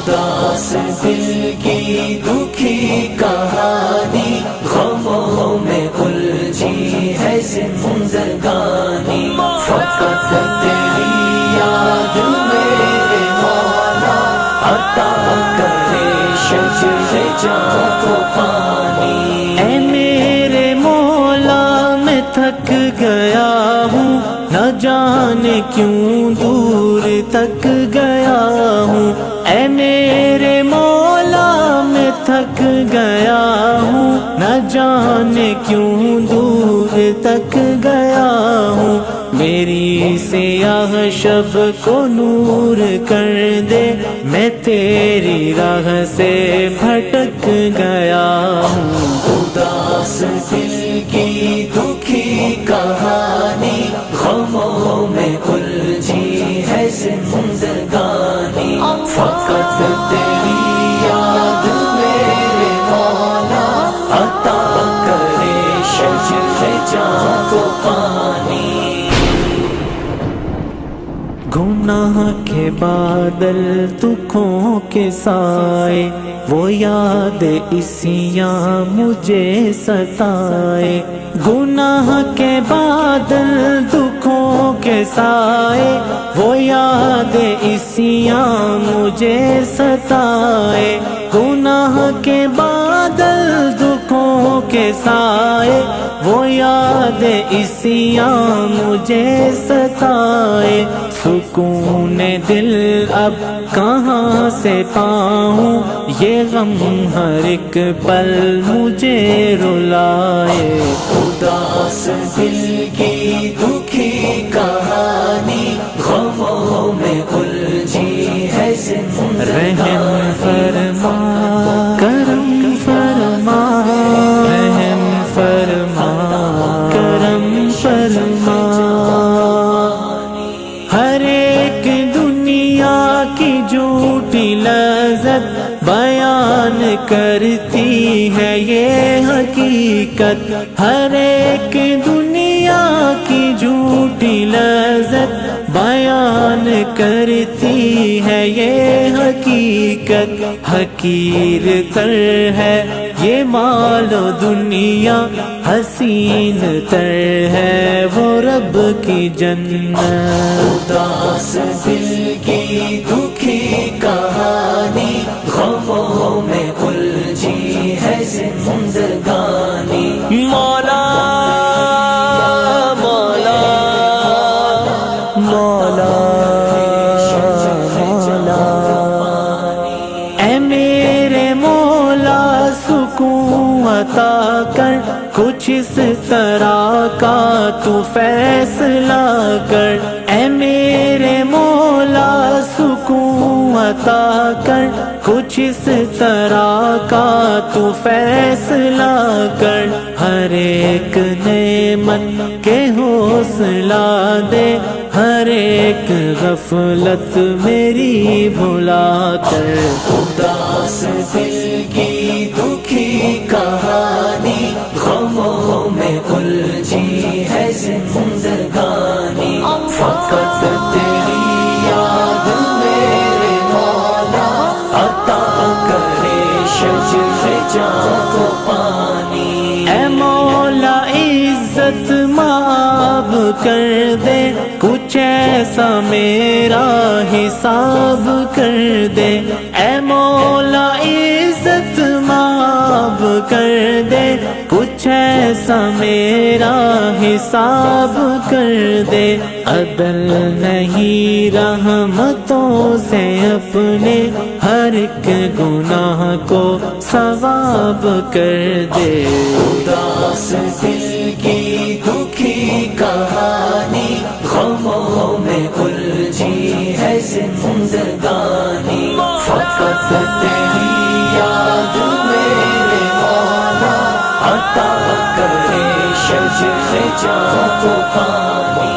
اداس دل کی دکھی کہانی، غموں میں الجھی ہے زندگانی، فقط تیری یاد میرے مولا عطا کرے شجر جاں کو پانی۔ اے میرے مولا میں تھک گیا ہوں، نہ جانے کیوں دور تک گیا ہوں۔ اے میرے مولا میں تھک گیا ہوں، نہ جانے کیوں دور تک گیا ہوں۔ میری سیاہ شب کو نور کر دے، میں تیری راہ سے بھٹک گیا ہوں۔ اداس دل کی دکھی کہانی، غموں میں الجھی ہے زندگانی، فقط تیری یاد میرے مولا عطا کرے شجر جاں کو پانی۔ گناہ کے بادل دکھوں کے سائے، وہ یاد اسیاں مجھے ستائے۔ گناہ کے بادل دکھوں کے سائے، وہ یاد اسیاں مجھے ستائے۔ گناہ کے بادل دکھوں کے سائے، وہ یاد اسیاں مجھے ستائے۔ سکون دل اب کہاں سے پاؤں، یہ غم ہر ایک پل مجھے رلائے۔ اداس دل کی دکھی کہانی، غموں میں الجھی ہے رحم زندگانی، فرما کرم فرما، رحم فرما کرم فرما۔ ہر ایک دنیا کی جھوٹی لذت بیان کرتی ہے یہ حقیقت، ہر ایک دنیا کی جھوٹی لذت بیان کرتی ہے یہ حقیقت۔ حقیر تر ہے یہ مال و دنیا، حسین تر ہے وہ رب کی جنت۔ اداس دل کی دکھی کہانی، غموں میں الجھی ہے زندگانی، مولا مولا مولا مولا، اے میرے مولا سکون عطا کر، کچھ اس طرح کا تو فیصلہ کر۔ اے میرے مولا سکون عطا کر، کچھ اس طرح کا تو فیصلہ کر۔ ہر ایک نعمت کے حوصلہ دے، ہر ایک غفلت میری بھلا کر۔ اداس دل کی دکھی کہانی، غموں میں الجھی ہے زندگانی، فقط تیری یاد میرے مولا عطا کرے شجر جاں کو پانی۔ اے مولا عزت معاف کر دے، کچھ ایسا میرا حساب کر دے۔ اے مولا عزت معاف کر دے، کچھ ایسا میرا حساب کر دے۔ عدل نہیں رحمتوں سے اپنے، ہر ایک گناہ کو ثواب کر دے۔ اداس دل کی دکھی کہانی، غموں میں الجھی ہے زندگانی، فقط تیری یاد میرے مولا عطا کرے شجر جاں کو پانی۔